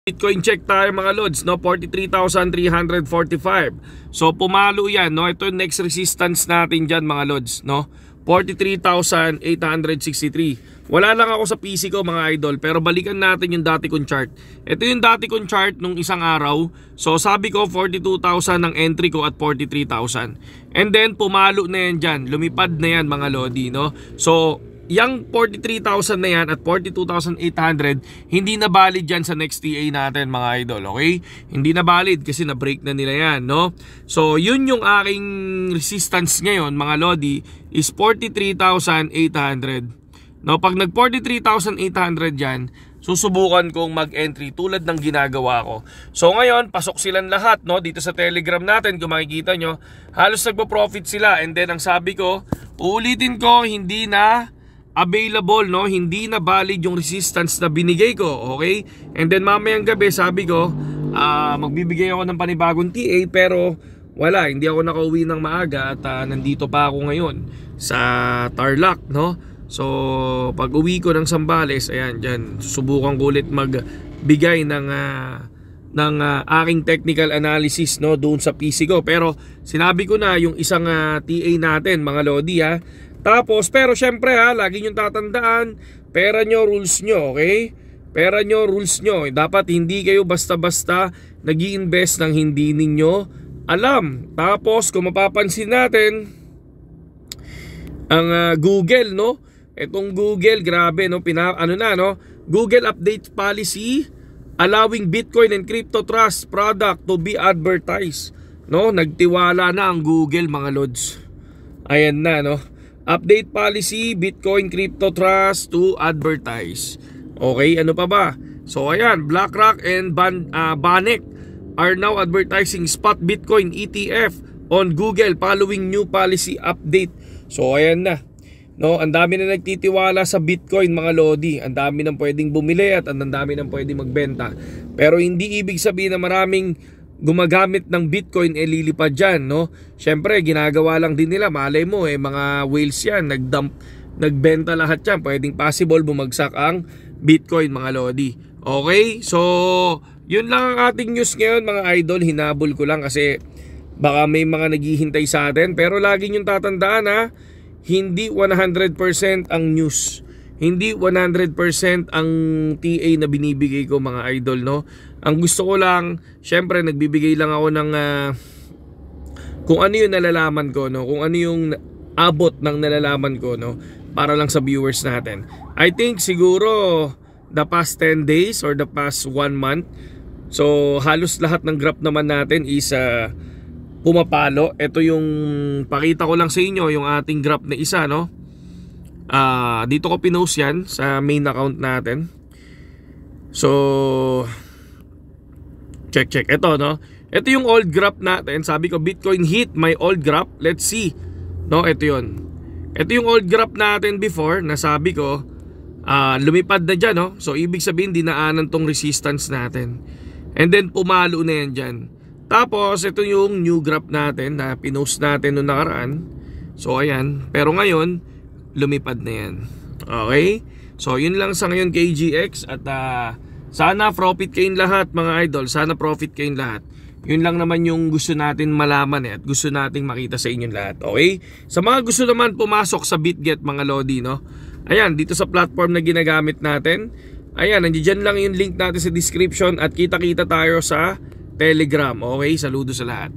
Bitcoin check tayo mga lods, no? 43,345. So pumalo yan, no? Ito yung next resistance natin dyan mga lods, no? 43,863. Wala lang ako sa PC ko mga idol, pero balikan natin yung dati kong chart. Ito yung dati kong chart nung isang araw. So sabi ko 42,000 ang entry ko at 43,000. And then pumalo na yan dyan, lumipad na yan mga lodi, no? So yung 43,000 na yan at 42,800 hindi na valid dyan sa next TA natin mga idol, okay? Hindi na valid kasi na-break na nila yan, no? So yun yung aking resistance ngayon mga lodi is 43,800. No, pag nag 43,800 dyan, susubukan kong mag-entry tulad ng ginagawa ko. So ngayon, pasok silang lahat, no? Dito sa Telegram natin, kung makikita nyo, halos nagpo-profit sila. And then ang sabi ko, uulitin ko, hindi na available, no? Hindi na valid yung resistance na binigay ko, okay? And then mamayang gabi, sabi ko, magbibigay ako ng panibagong TA, pero wala, hindi ako nakauwi ng maaga at nandito pa ako ngayon sa Tarlac, no? So pag uwi ko ng Zambales, ayan, dyan, susubukan ko ulit magbigay ng aking technical analysis, no, doon sa PC ko. Pero sinabi ko na yung isang TA natin mga lodi, ha. Tapos pero syempre, ha, lagi nyo tatandaan, pera nyo, rules nyo, okay? Pera nyo, rules nyo. Dapat hindi kayo basta-basta nag-i-invest ng hindi ninyo alam. Tapos kung mapapansin natin, ang Google, no? Itong Google, grabe, no? Google update policy allowing Bitcoin and crypto trust product to be advertised, no? Nagtiwala na ang Google mga lods. Ayan na, no? Update policy Bitcoin crypto trust to advertise. Okay, ano pa ba? So ayan, BlackRock and Banek are now advertising spot Bitcoin ETF on Google following new policy update. So ayan na, no, ang dami na nagtitiwala sa Bitcoin mga lodi. Ang dami nang pwedeng bumili at ang dami nang pwedeng magbenta. Pero hindi ibig sabihin na maraming gumagamit ng Bitcoin lilipad dyan, no? Syempre ginagawa lang din nila, malay mo mga whales yan, nagbenta lahat yan. Pwedeng possible bumagsak ang Bitcoin mga lodi. Okay, so yun lang ang ating news ngayon mga idol. Hinabol ko lang kasi baka may mga naghihintay sa atin. Pero lagi nyo tatandaan, ha, hindi 100% ang news, hindi 100% ang TA na binibigay ko mga idol, no? Ang gusto ko lang, syempre nagbibigay lang ako ng kung ano yung nalalaman ko, no? Kung ano yung abot ng nalalaman ko, no? Para lang sa viewers natin. I think siguro the past 10 days or the past 1 month, so halos lahat ng graph naman natin is pumapalo. Ito yung pakita ko lang sa inyo, yung ating graph na isa, no? Dito ko pinost yan sa main account natin. So check. Ito, no? Ito yung old graph natin. Sabi ko Bitcoin hit my old graph. Let's see, no? Ito yun. Ito yung old graph natin before na sabi ko lumipad na dyan, no? So ibig sabihin dinaanan tong resistance natin. And then pumalo na yan dyan. Tapos ito yung new graph natin na pinost natin noong nakaraan. So ayan, pero ngayon lumipad na yan. Okay? So yun lang sa ngayon KGX. At sana profit kayong lahat mga idol. Sana profit kayong lahat. Yun lang naman yung gusto natin malaman at gusto nating makita sa inyong lahat. Okay? Sa mga gusto naman pumasok sa BitGet mga lodi, no? Ayan, dito sa platform na ginagamit natin. Ayan, nandiyan lang yung link natin sa description. At kita-kita tayo sa Telegram. Okay, saludo sa lahat.